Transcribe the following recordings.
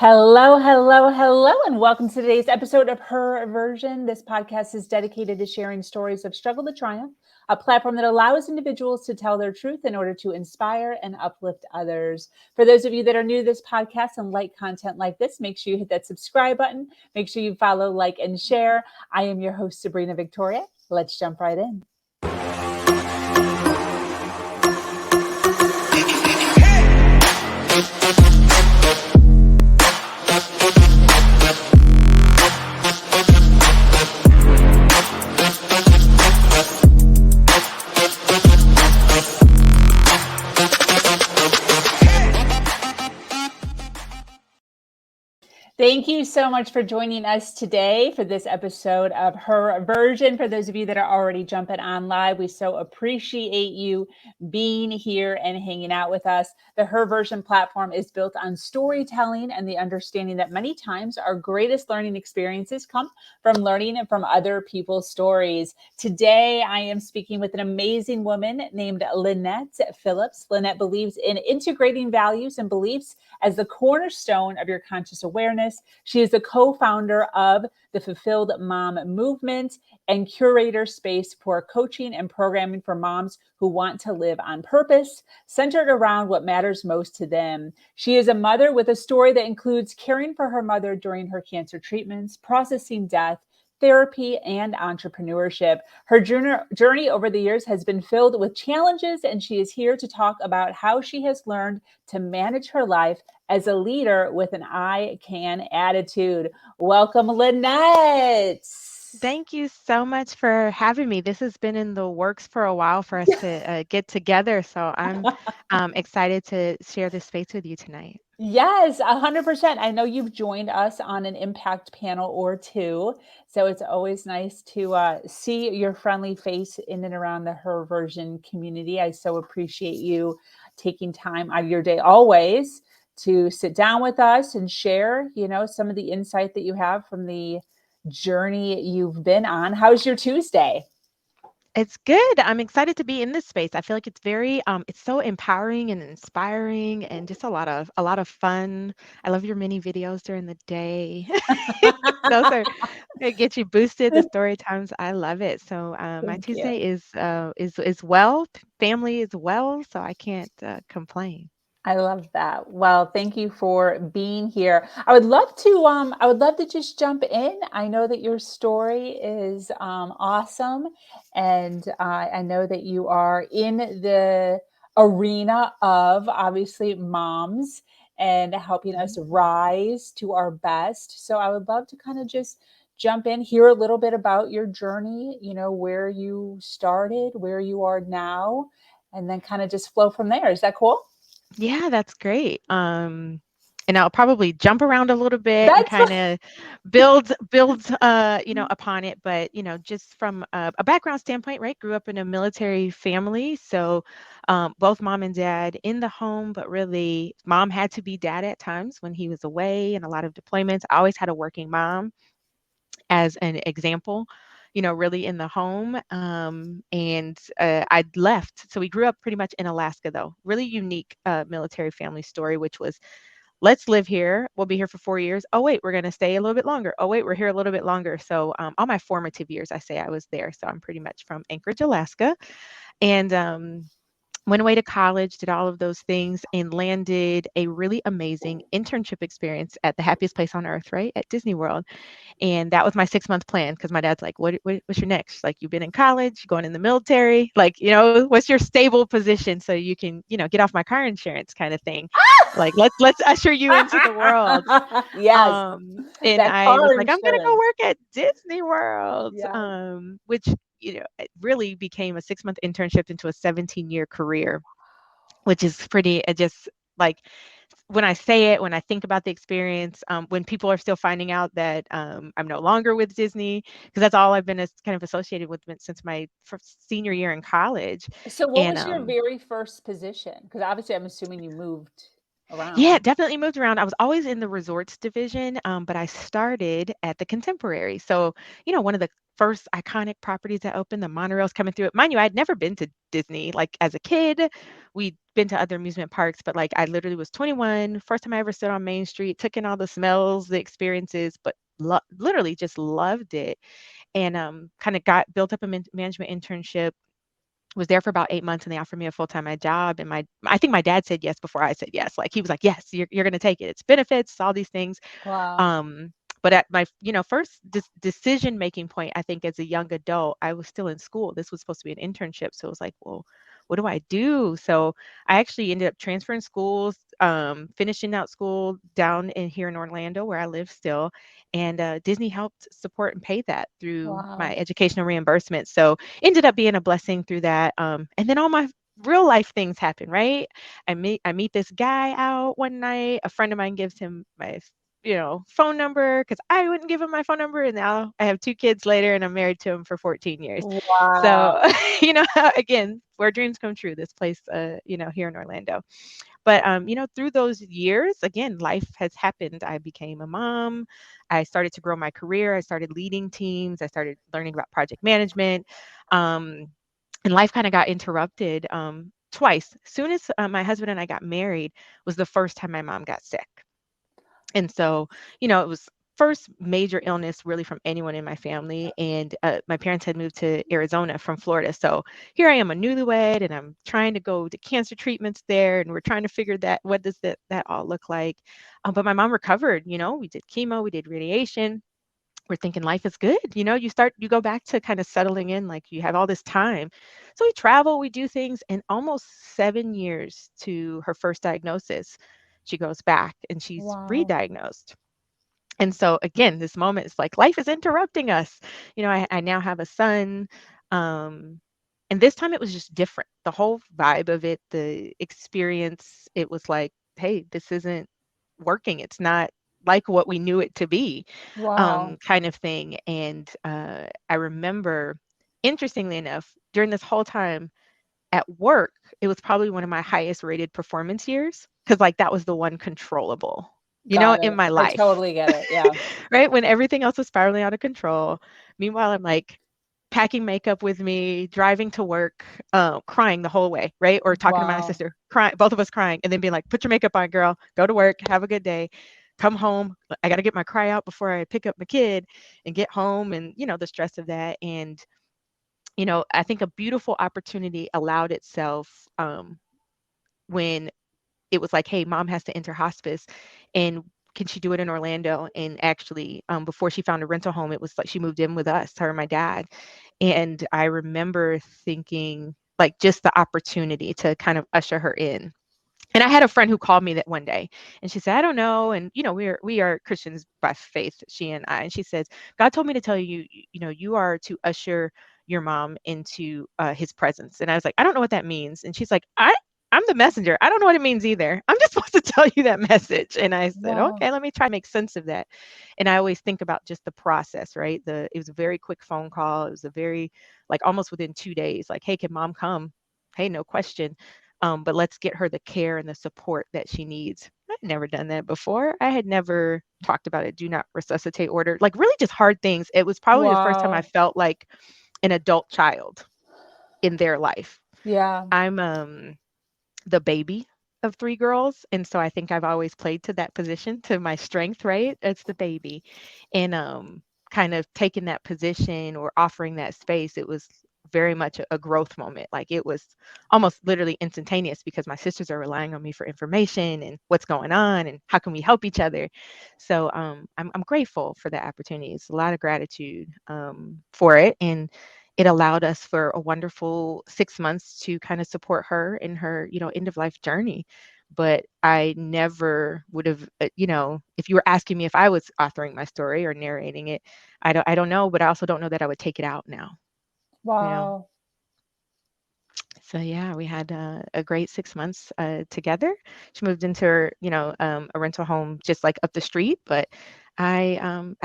Hello, hello, hello, and welcome to today's episode of Her Version. This podcast is dedicated to sharing stories of struggle to triumph, a platform that allows individuals to tell their truth in order to inspire and uplift others. For those of you that are new to this podcast and like content like this, make sure you hit that subscribe button. Make sure you follow, like, and share. I am your host, Sabrina Victoria. Let's jump right in. Thank you so much for joining us today for this episode of Her Version. For those of you that are already jumping on live, we so appreciate you being here and hanging out with us. The Her Version platform is built on storytelling and the understanding that many times our greatest learning experiences come from learning from other people's stories. Today, I am speaking with an amazing woman named Lynette Phillips. Lynette believes in integrating values and beliefs as the cornerstone of your conscious awareness. She is the co-founder of the Fulfilled Mom Movement and curator space for coaching and programming for moms who want to live on purpose, centered around what matters most to them. She is a mother with a story that includes caring for her mother during her cancer treatments, processing death, therapy, and entrepreneurship. Her journey over the years has been filled with challenges, and she is here to talk about how she has learned to manage her life as a leader with an I can attitude. Welcome, Lynette. Thank you so much for having me. This has been in the works for a while for us to get together. So I'm excited to share this space with you tonight. Yes, 100%. I know you've joined us on an impact panel or two. So it's always nice to see your friendly face in and around the Her Version community. I so appreciate you taking time out of your day always to sit down with us and share, some of the insight that you have from the journey you've been on. How's your Tuesday? It's good. I'm excited to be in this space. I feel like it's very it's so empowering and inspiring and just a lot of fun. I love your mini videos during the day. Those are they get you boosted, the story times. I love it. So my Thank you. Tuesday is well, family is well, so I can't complain. I love that. Well, thank you for being here. I would love to just jump in. I know that your story is awesome, and I know that you are in the arena of obviously moms and helping us rise to our best. So I would love to kind of just jump in, hear a little bit about your journey, where you started, where you are now, and then kind of just flow from there. Is that cool? Yeah, that's great. And I'll probably jump around a little bit and That's kind of build upon it. But, just from a background standpoint, right? Grew up in a military family. So both mom and dad in the home, but really mom had to be dad at times when he was away and a lot of deployments. I always had a working mom as an example, really in the home. And I'd left. So we grew up pretty much in Alaska, though. Really unique military family story, which was let's live here. We'll be here for 4 years. Oh, wait, we're going to stay a little bit longer. Oh, wait, we're here a little bit longer. So all my formative years, I say I was there. So I'm pretty much from Anchorage, Alaska. And went away to college, did all of those things, and landed a really amazing internship experience at the happiest place on earth, right? At Disney World. And that was my 6-month plan because my dad's like, what's your next? Like, you've been in college, going in the military, like, what's your stable position so you can, get off my car insurance kind of thing. Like, let's usher you into the world. yes, And that I was car like, I'm gonna go insurance. work at Disney World, Yeah. which, it really became a 6-month internship into a 17-year career, which is pretty, just like when I say it, when I think about the experience, when people are still finding out that I'm no longer with Disney, because that's all I've been kind of associated with since my senior year in college. So what And was your very first position? Because obviously I'm assuming you moved Yeah, around. definitely moved around. I was always in the resorts division, but I started at the Contemporary. So, one of the first iconic properties that opened, the monorail's coming through it. Mind you, I'd never been to Disney. Like as a kid, we'd been to other amusement parks, but like I literally was 21, first time I ever stood on Main Street, took in all the smells, the experiences, but literally just loved it. And kind of got built up a management internship, was there for about 8 months, and they offered me a full-time job. And I think my dad said yes before I said yes. Like he was like, yes, you're going to take it. It's benefits, all these things. Wow. Um, but at my, first decision making point, I think as a young adult, I was still in school. This was supposed to be an internship. So it was like, well, what do I do? So I actually ended up transferring schools, finishing out school down in here in Orlando where I live still. And Disney helped support and pay that through my Wow. educational reimbursement. So ended up being a blessing through that. And then all my real life things happen, right? I meet this guy out one night. A friend of mine gives him my phone number because I wouldn't give him my phone number. And now I have two kids later and I'm married to him for 14 years. Wow. So, again, where dreams come true, this place, here in Orlando. But, through those years, again, life has happened. I became a mom. I started to grow my career. I started leading teams. I started learning about project management. Um, and life kind of got interrupted twice. Soon as my husband and I got married was the first time my mom got sick. And so, it was first major illness really from anyone in my family. And my parents had moved to Arizona from Florida. So here I am, a newlywed, and I'm trying to go to cancer treatments there. And we're trying to figure that, what does that all look like? But my mom recovered, we did chemo, we did radiation. We're thinking life is good. You go back to kind of settling in, like you have all this time. So we travel, we do things, and almost 7 years to her first diagnosis, she goes back and she's Wow. re-diagnosed. And so again, this moment is like life is interrupting us. I now have a son. Um, and this time it was just different. The whole vibe of it, the experience, it was like, hey, this isn't working. It's not like what we knew it to be, Wow. kind of thing. And I remember, interestingly enough, during this whole time at work, it was probably one of my highest rated performance years because, like, that was the one controllable, Got in it. my I life. totally get it. Yeah. Right? When everything else was spiraling out of control. Meanwhile, I'm like packing makeup with me, driving to work, crying the whole way, right? Or talking to my Wow. sister, crying, both of us crying, and then being like, put your makeup on, girl, go to work, have a good day, come home. I got to get my cry out before I pick up my kid and get home, and, the stress of that. And, I think a beautiful opportunity allowed itself when it was like, hey, mom has to enter hospice, and can she do it in Orlando? And actually, before she found a rental home, it was like she moved in with us, her and my dad. And I remember thinking, like, just the opportunity to kind of usher her in. And I had a friend who called me that one day, and she said, I don't know. And, we are Christians by faith, she and I. And she says, God told me to tell you, you are to usher your mom into his presence. And I was like, I don't know what that means. And she's like, I'm the messenger. I don't know what it means either. I'm just supposed to tell you that message. And I said, Wow. okay, let me try to make sense of that. And I always think about just the process, right? It was a very quick phone call. It was a very, like, almost within 2 days, like, hey, can mom come? Hey, no question. But let's get her the care and the support that she needs. I'd never done that before. I had never talked about it. Do not resuscitate order, like really just hard things. It was probably the first time I Wow. felt like an adult child in their life. Yeah. I'm the baby of three girls, and so I think I've always played to that position, to my strength, right? It's the baby. And kind of taking that position or offering that space, it was very much a growth moment. Like it was almost literally instantaneous because my sisters are relying on me for information and what's going on and how can we help each other. So I'm grateful for that opportunity. It's a lot of gratitude for it. And it allowed us for a wonderful 6 months to kind of support her in her, end of life journey. But I never would have, if you were asking me if I was authoring my story or narrating it, I don't know, but I also don't know that I would take it out now, you know. Wow. So yeah, we had a great 6 months together. She moved into her, a rental home just like up the street. But I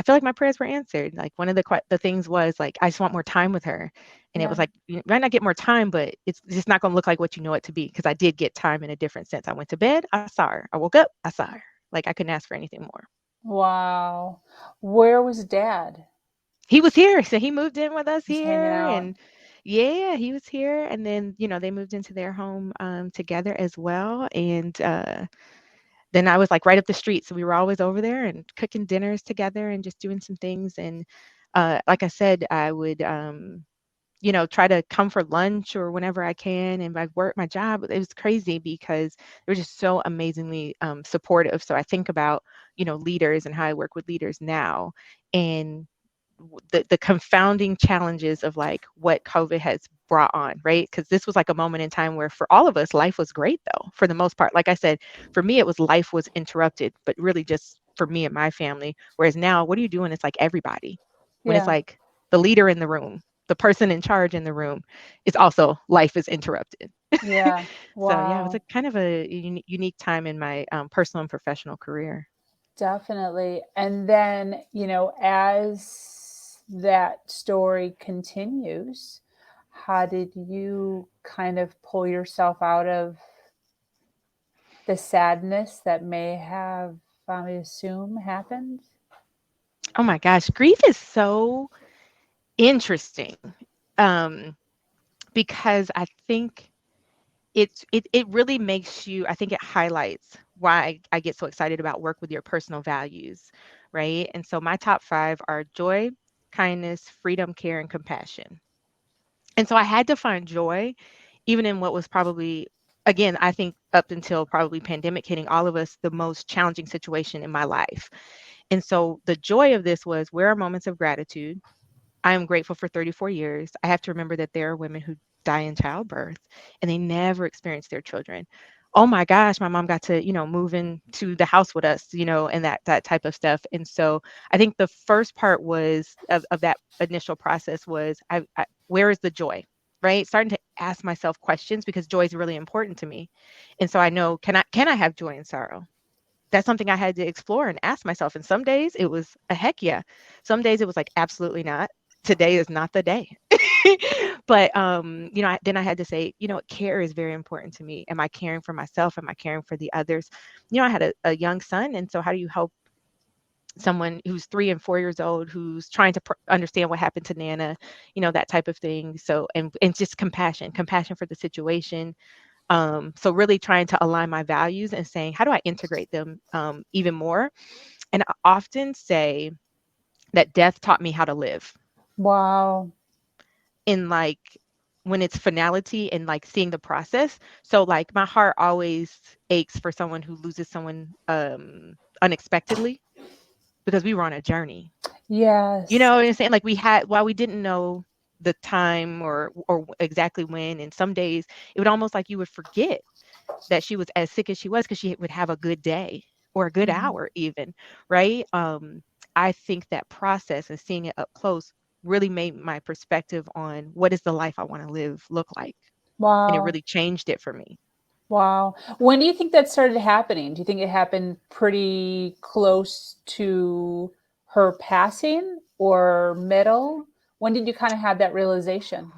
feel like my prayers were answered. Like one of the things was like I just want more time with her, And it was Yeah. like, you might not get more time, but it's just not going to look like what you know it to be. Because I did get time in a different sense. I went to bed, I saw her. I woke up, I saw her. Like I couldn't ask for anything more. Wow. Where was dad? He was here. So he moved in with us Just hanging here. out. And yeah, he was here. And then, they moved into their home together as well. And then I was like right up the street. So we were always over there and cooking dinners together and just doing some things. And like I said, I would try to come for lunch or whenever I can. And my job, it was crazy because they were just so amazingly supportive. So I think about, leaders and how I work with leaders now, and the confounding challenges of like what COVID has brought on, right? Because this was like a moment in time where for all of us, life was great though, for the most part. Like I said, for me, it was life was interrupted, but really just for me and my family. Whereas now, what are you doing? It's like everybody. When it's Yeah. like the leader in the room, the person in charge in the room, it's also life is interrupted. Yeah. So yeah, it was a Wow. kind of a unique time in my personal and professional career. Definitely. And then, as that story continues, how did you kind of pull yourself out of the sadness that may have, I assume, happened? Oh my gosh, grief is so interesting. Um, because I think it really makes you, I think it highlights why I get so excited about work with your personal values, right? And so my top 5 are joy, kindness, freedom, care, and compassion. And so I had to find joy even in what was probably, again, I think up until probably pandemic hitting all of us, the most challenging situation in my life. And so the joy of this was, where are moments of gratitude? I am grateful for 34 years. I have to remember that there are women who die in childbirth and they never experience their children. Oh my gosh, my mom got to, move into the house with us, and that type of stuff. And so I think the first part was of that initial process was where is the joy? Right? Starting to ask myself questions because joy is really important to me. And so I know, can I have joy and sorrow? That's something I had to explore and ask myself. And some days it was a heck yeah. Some days it was like absolutely not. Today is not the day. But then I had to say, care is very important to me. Am I caring for myself? Am I caring for the others? I had a young son, and so how do you help someone who's 3 and 4 years old who's trying to understand what happened to Nana, that type of thing. So and just compassion for the situation. So really trying to align my values and saying, how do I integrate them even more? And I often say that death taught me how to live Wow. in like when it's finality and like seeing the process. So like my heart always aches for someone who loses someone unexpectedly because we were on a journey. You Yes. know what I'm saying? Like we had, while we didn't know the time or exactly when, and some days it would almost like you would forget that she was as sick as she was because she would have a good day or a good Mhm. hour even, right? I think that process and seeing it up close really made my perspective on what is the life I want to live look like. And it Wow. really changed it for me. Wow. When do you think that started happening? Do you think it happened pretty close to her passing or middle? When did you kind of have that realization?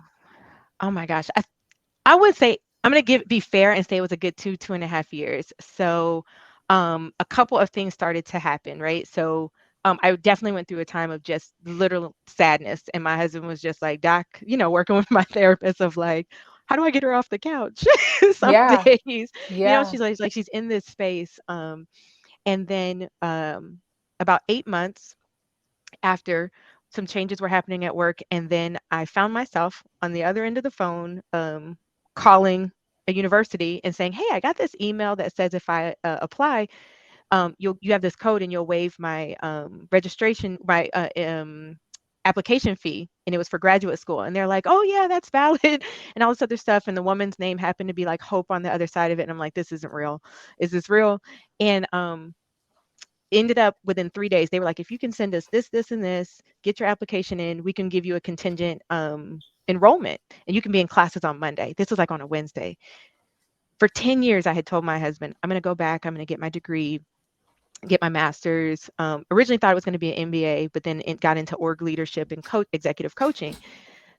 Oh my gosh. I would say I'm gonna be fair and say it was a good 2.5 years. So a couple of things started to happen, right? So I definitely went through a time of just literal sadness. And my husband was just like, Doc, working with my therapist of like, how do I get her off the couch? Some Yeah. days, Yeah. she's like she's in this space. And then about 8 months after, some changes were happening at work, and then I found myself on the other end of the phone calling a university and saying, hey, I got this email that says if I apply, you have this code and you'll waive my registration, my application fee, and it was for graduate school. And they're like, oh yeah, that's valid, and all this other stuff. And the woman's name happened to be like Hope on the other side of it, and I'm like, this isn't real. Is this real? And ended up within 3 days, they were like, if you can send us this, and this, get your application in, we can give you a contingent enrollment and you can be in classes on Monday. This was like on a Wednesday. For 10 years, I had told my husband, I'm going to go back, I'm going to get my degree, get my master's. Originally thought it was going to be an MBA, but then it got into org leadership and executive coaching.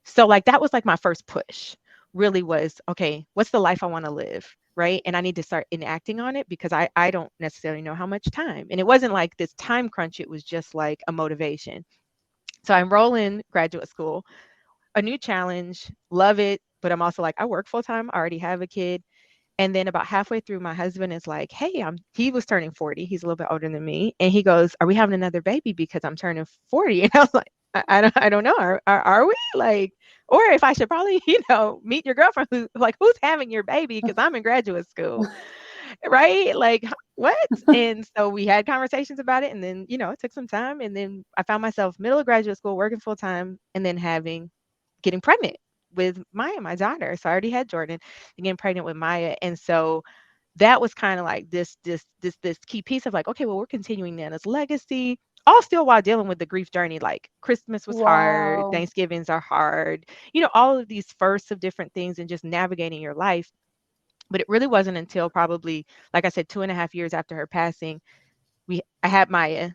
So like that was like my first push really was, okay, what's the life I want to live? Right. And I need to start enacting on it because I don't necessarily know how much time. And it wasn't like this time crunch. It was just like a motivation. So I enroll in graduate school, a new challenge, love it. But I'm also like, I work full time, I already have a kid. And then about halfway through, my husband is like, "Hey, he was turning 40. He's a little bit older than me." And he goes, "Are we having another baby because I'm turning 40?" And I was like, I don't know. Are we like, or if I should probably, meet your girlfriend who's having your baby because I'm in graduate school, right? Like, what? And so we had conversations about it. And then, it took some time. And then I found myself middle of graduate school, working full time, and then getting pregnant with Maya, my daughter. So I already had Jordan and getting pregnant with Maya. And so that was kind of like this key piece of like, okay, well, we're continuing Nana's legacy, all still while dealing with the grief journey. Like Christmas was hard, Wow. Thanksgivings are hard, all of these firsts of different things and just navigating your life. But it really wasn't until probably, like I said, 2.5 years after her passing, I had Maya.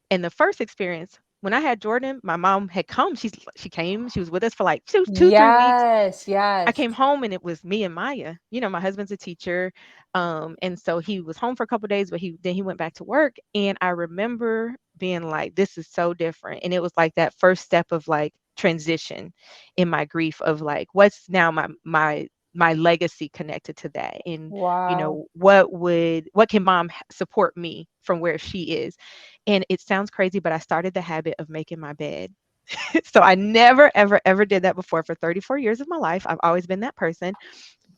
And the first experience, when I had Jordan, my mom had come. She came. She was with us for like 3 weeks. Yes, I yes. came home and it was me and Maya. My husband's a teacher, and so he was home for a couple of days, but he went back to work. And I remember being like, "This is so different." And it was like that first step of like transition in my grief of like, what's now my legacy connected to that, and Wow. what can mom support me from where she is. And it sounds crazy, but I started the habit of making my bed. So I never, ever, ever did that before for 34 years of my life. I've always been that person,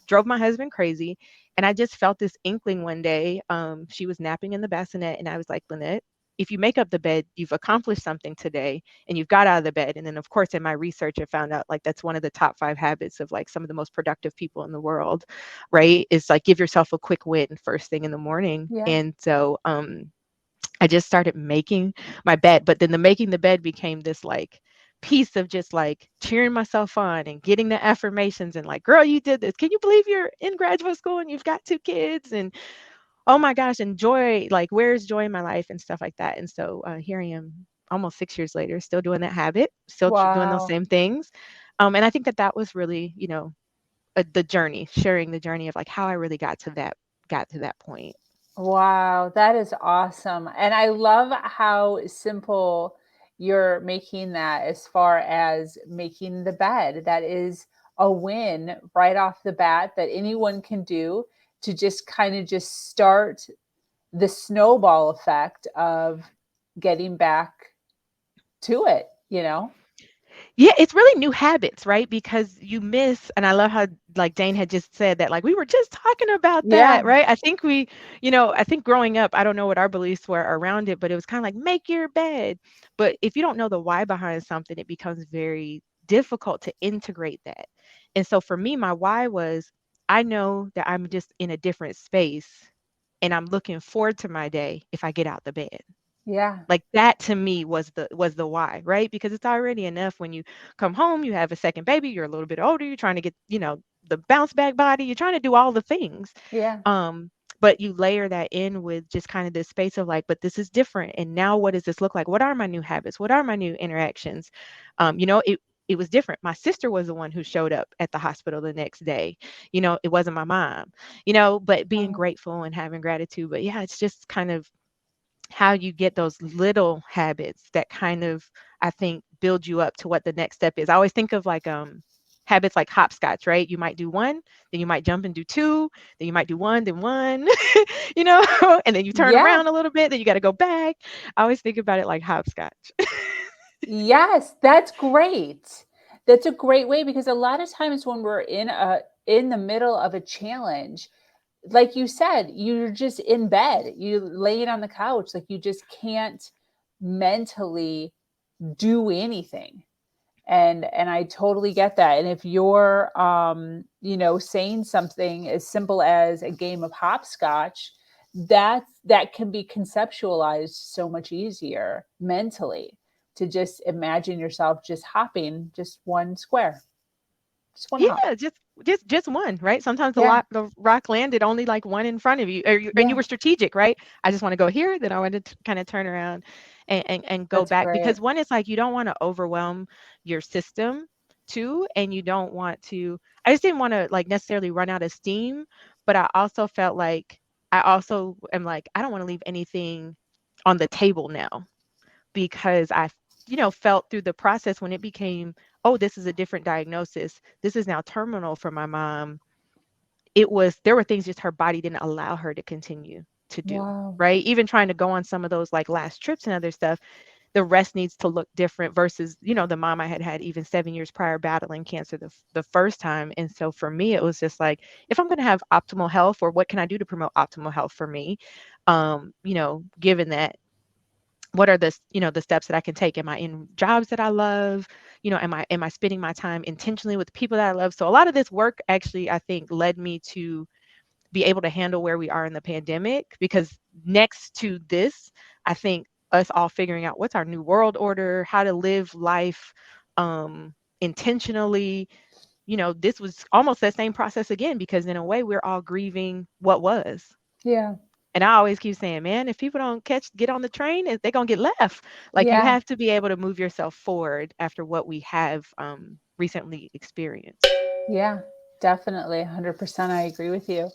drove my husband crazy. And I just felt this inkling one day. She was napping in the bassinet, and I was like, Lynette, if you make up the bed, you've accomplished something today and you've got out of the bed. And then, of course, in my research, I found out like that's one of the top 5 habits of like some of the most productive people in the world, right? Is like give yourself a quick win first thing in the morning. Yeah. And so, I just started making my bed, but then the making the bed became this like piece of just like cheering myself on and getting the affirmations and like, girl, you did this. Can you believe you're in graduate school and you've got 2 kids? And oh my gosh, and joy, like, where's joy in my life and stuff like that. And so here I am almost 6 years later, still doing that habit, still doing those Wow. same things. And I think that that was really, the journey, sharing the journey of like how I really got to that point. Wow, that is awesome. And I love how simple you're making that as far as making the bed. That is a win right off the bat that anyone can do to just kind of just start the snowball effect of getting back to it, you know? Yeah, it's really new habits, right? Because you miss, and I love how like Jane had just said that, like we were just talking about Yeah, that, right? I think growing up, I don't know what our beliefs were around it, but it was kind of like make your bed. But if you don't know the why behind something, it becomes very difficult to integrate that. And so for me, my why was I know that I'm just in a different space and I'm looking forward to my day if I get out the bed. yeah, Like that to me was the why, right? Because it's already enough when you come home, you have a second baby, you're a little bit older, you're trying to get, the bounce back body, you're trying to do all the things. yeah, Um, but you layer that in with just kind of this space of like, but this is different. And now what does this look like? What are my new habits? What are my new interactions? It was different. My sister was the one who showed up at the hospital the next day. It wasn't my mom, but being wow. grateful and having gratitude. But yeah, it's just kind of how you get those little habits that kind of, I think, build you up to what the next step is. I always think of like habits like hopscotch, right? You might do one, then you might jump and do two, then you might do one, then one, you know, and then you turn Yeah. around a little bit, then you got to go back. I always think about it like hopscotch. Yes, that's great. That's a great way because a lot of times when we're in the middle of a challenge, like you said, you're just in bed, you laying on the couch, like you just can't mentally do anything. And I totally get that. And if you're saying something as simple as a game of hopscotch, that can be conceptualized so much easier mentally to just imagine yourself just hopping just one square, just one hop. Yeah, just one, right? Sometimes the Yeah, rock the rock landed only like one in front of you, and you yeah, were strategic, right? I just want to go here, then I want to kind of turn around and go that's back great. because one is like you don't want to overwhelm your system. too, and you don't want to, I just didn't want to like necessarily run out of steam, but I also felt like I also am like, I don't want to leave anything on the table now, because I, felt through the process when it became, oh, this is a different diagnosis. This is now terminal for my mom. There were things just her body didn't allow her to continue to do. Wow. Right. Even trying to go on some of those like last trips and other stuff, the rest needs to look different versus, the mom I had even 7 years prior battling cancer the first time. And so for me, it was just like, if I'm going to have optimal health, or what can I do to promote optimal health for me? Given that, what are the steps that I can take? Am I in jobs that I love? Am I spending my time intentionally with people that I love? So a lot of this work actually, I think, led me to be able to handle where we are in the pandemic, because next to this, I think us all figuring out what's our new world order, how to live life intentionally, this was almost that same process again, because in a way we're all grieving what was. Yeah. And I always keep saying, man, if people don't get on the train, they're gonna get left. Like, you Yeah. have to be able to move yourself forward after what we have recently experienced. Yeah. Definitely. 100%. I agree with you.